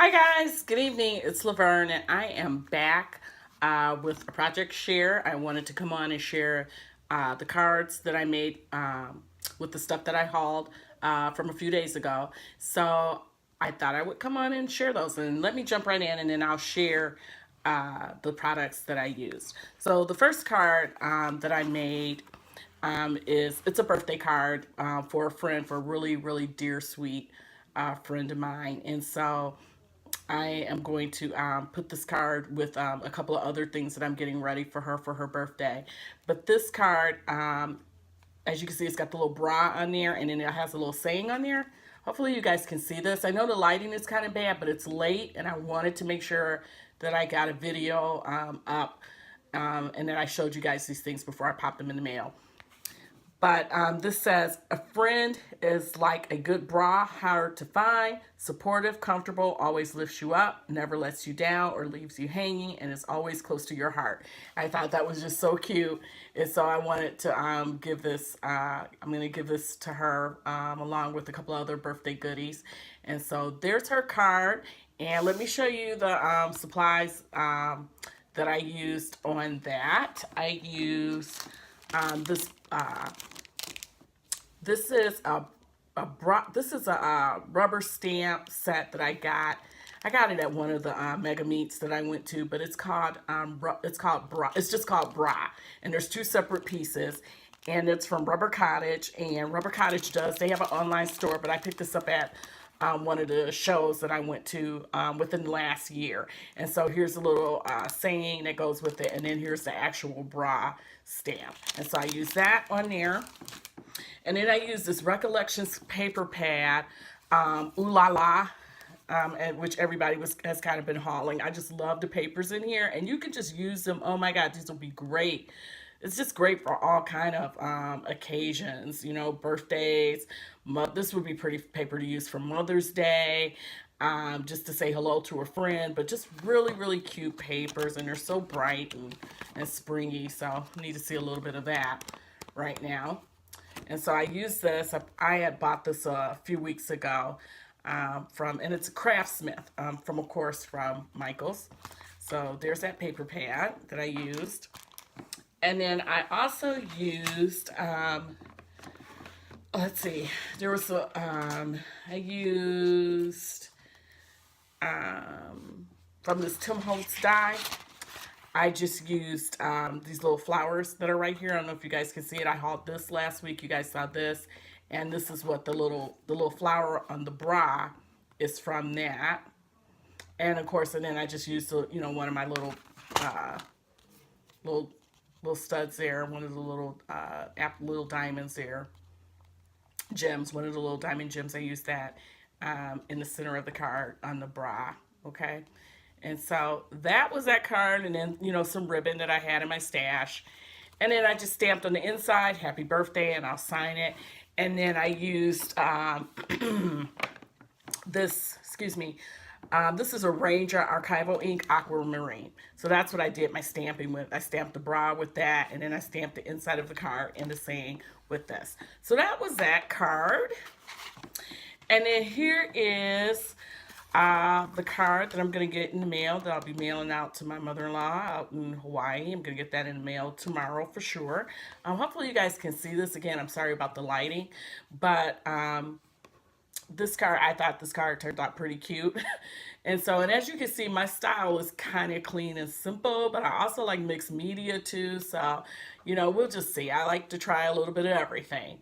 Hi guys, good evening. It's Laverne and I am back with a project share. I wanted to come on and share the cards that I made with the stuff that I hauled from a few days ago. So I thought I would come on and share those, and let me jump right in and then I'll share the products that I used. So the first card that I made it's a birthday card for a friend, for a really dear sweet friend of mine. And so I am going to put this card with a couple of other things that I'm getting ready for her birthday. But this card, as you can see, it's got the little bra on there, and then it has a little saying on there. Hopefully you guys can see this. I know the lighting is kind of bad, but it's late, and I wanted to make sure that I got a video up and that I showed you guys these things before I popped them in the mail. But this says, a friend is like a good bra, hard to find, supportive, comfortable, always lifts you up, never lets you down or leaves you hanging, and is always close to your heart. I thought that was just so cute. And so I wanted to give this, I'm going to give this to her along with a couple other birthday goodies. And so there's her card. And let me show you the supplies that I used on that. I used this this is a rubber stamp set that I got. I got it at one of the mega meets that I went to, but it's called bra. It's just called bra, and there's two separate pieces, and it's from Rubber Cottage. And Rubber Cottage they have an online store, but I picked this up at one of the shows that I went to within the last year. And so here's a little saying that goes with it, and then here's the actual bra stamp. And so I use that on there. And then I use this Recollections paper pad, Ooh La La, and which everybody has kind of been hauling. I just love the papers in here, and you can just use them. Oh my God, these will be great. It's just great for all kind of occasions, you know, birthdays. This would be pretty paper to use for Mother's Day, just to say hello to a friend. But just really cute papers, and they're so bright and springy. So I need to see a little bit of that right now. And so I use this. I had bought this a few weeks ago and it's a Craftsmith from, of course, from Michael's. So there's that paper pad that I used. And then I also used, let's see, there was I used from this Tim Holtz die. I just used these little flowers that are right here. I don't know if you guys can see it. I hauled this last week. You guys saw this. And this is what the little flower on the bra is from that. And of course, and then I just used, one of my little little studs there. One of the little diamonds there. Gems. One of the little diamond gems. I used that in the center of the card on the bra. Okay. And so that was that card, and then, some ribbon that I had in my stash. And then I just stamped on the inside, happy birthday, and I'll sign it. And then I used this is a Ranger Archival Ink Aquamarine. So that's what I did my stamping with. I stamped the bra with that, and then I stamped the inside of the card and the saying with this. So that was that card. And then here is the card that I'm going to get in the mail that I'll be mailing out to my mother-in-law out in Hawaii. I'm going to get that in the mail tomorrow for sure. Hopefully you guys can see this. Again, I'm sorry about the lighting, but this card, I thought this card turned out pretty cute. And as you can see, my style is kind of clean and simple, but I also like mixed media too. So, we'll just see. I like to try a little bit of everything.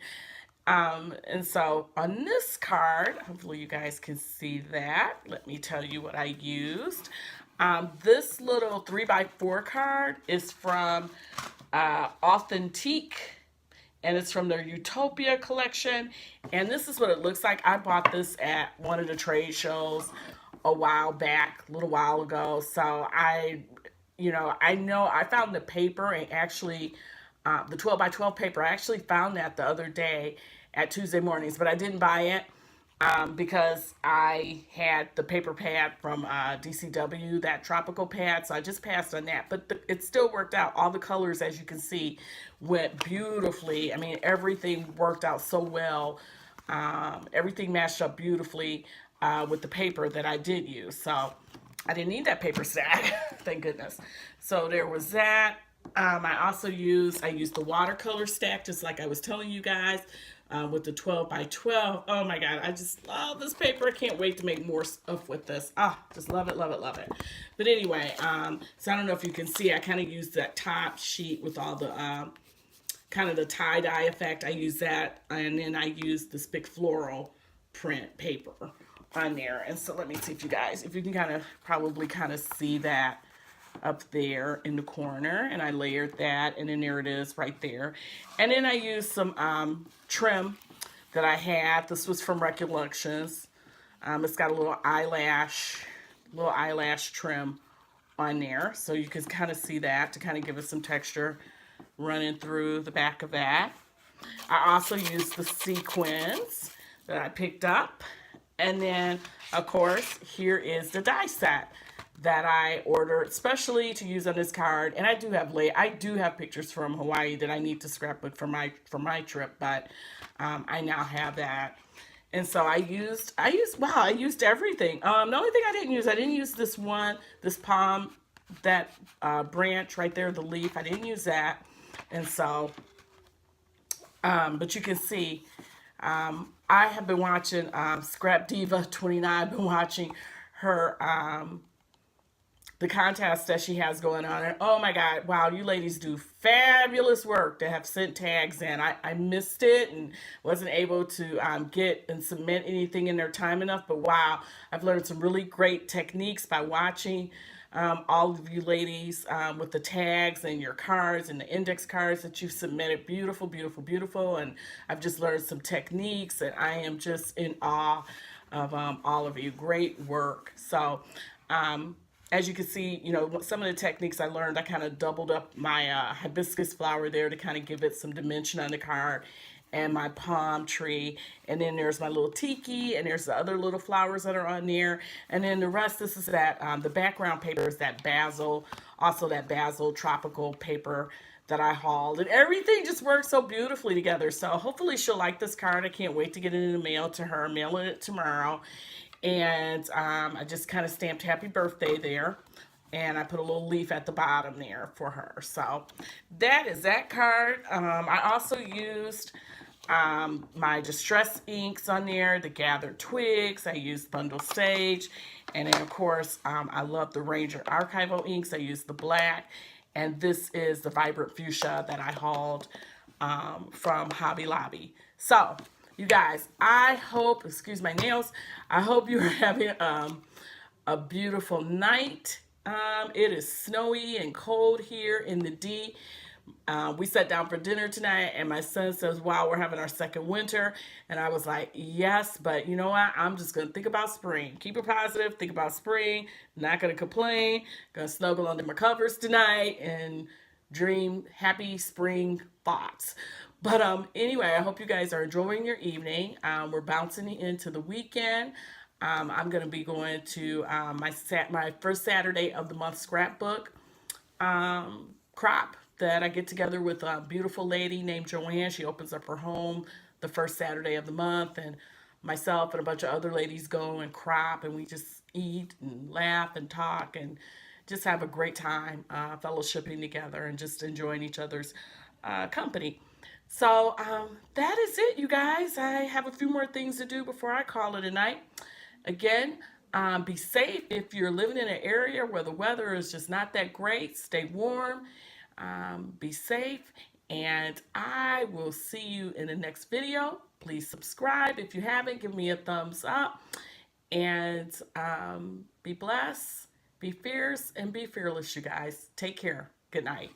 And so on this card, hopefully you guys can see that. Let me tell you what I used. This little 3x4 card is from Authentique, and it's from their Utopia collection. And this is what it looks like. I bought this at one of the trade shows a while back, a little while ago. So I know I found the paper, and actually the 12x12 paper, I actually found that the other day at Tuesday Mornings, but I didn't buy it because I had the paper pad from DCW, that tropical pad, so I just passed on that. But it still worked out. All the colors, as you can see, went beautifully. I mean, everything worked out so well. Everything matched up beautifully with the paper that I did use. So I didn't need that paper stack. Thank goodness. So there was that. I used the watercolor stack, just like I was telling you guys, with the 12 by 12. Oh my God, I just love this paper. I can't wait to make more stuff with this. Ah, just love it, love it, love it. But anyway, so I don't know if you can see, I kind of used that top sheet with all the kind of the tie-dye effect. I use that, and then I use this big floral print paper on there. And so let me see if you can kind of probably kind of see that up there in the corner, and I layered that, and then there it is right there. And then I used some trim that I had. This was from Recollections. It's got a little eyelash trim on there, so you can kind of see that to kind of give it some texture running through the back of that. I also used the sequins that I picked up, and then of course here is the die set that I ordered especially to use on this card. And I do have pictures from Hawaii that I need to scrapbook for my trip, but I now have that. And so I used everything. The only thing I didn't use this palm, that branch right there, the leaf. I didn't use that. And so, but you can see, I have been watching Scrap Diva 29. I've been watching her the contest that she has going on. And oh my God, wow, you ladies do fabulous work to have sent tags in. I missed it and wasn't able to get and submit anything in their time enough. But wow, I've learned some really great techniques by watching all of you ladies with the tags and your cards and the index cards that you've submitted. Beautiful, beautiful, beautiful. And I've just learned some techniques, and I am just in awe of all of you. Great work. So, as you can see, some of the techniques I learned, I kind of doubled up my hibiscus flower there to kind of give it some dimension on the card, and my palm tree, and then there's my little tiki, and there's the other little flowers that are on there, and then the rest, this is that, the background paper is that basil, also that basil tropical paper that I hauled, and everything just works so beautifully together. So hopefully she'll like this card. I can't wait to get it in the mail to her, mailing it tomorrow. And I just kind of stamped happy birthday there, and I put a little leaf at the bottom there for her. So that is that card. I also used my distress inks on there, the gathered twigs. I used bundle sage, and then of course I love the Ranger archival inks. I used the black, and this is the vibrant fuchsia that I hauled from Hobby Lobby. So you guys, I hope, excuse my nails, I hope you're having a beautiful night. It is snowy and cold here in the D. We sat down for dinner tonight, and my son says, wow, we're having our second winter. And I was like, yes, but you know what? I'm just going to think about spring. Keep it positive, think about spring, not going to complain, going to snuggle under my covers tonight and dream happy spring thoughts. But anyway, I hope you guys are enjoying your evening. We're bouncing into the weekend. I'm going to be going to my first Saturday of the month scrapbook crop that I get together with a beautiful lady named Joanne. She opens up her home the first Saturday of the month, and myself and a bunch of other ladies go and crop, and we just eat and laugh and talk and just have a great time fellowshipping together and just enjoying each other's company. So that is it, you guys. I have a few more things to do before I call it a night. Again, be safe if you're living in an area where the weather is just not that great. Stay warm, be safe, and I will see you in the next video. Please subscribe if you haven't. Give me a thumbs up, and be blessed, be fierce, and be fearless, you guys. Take care. Good night.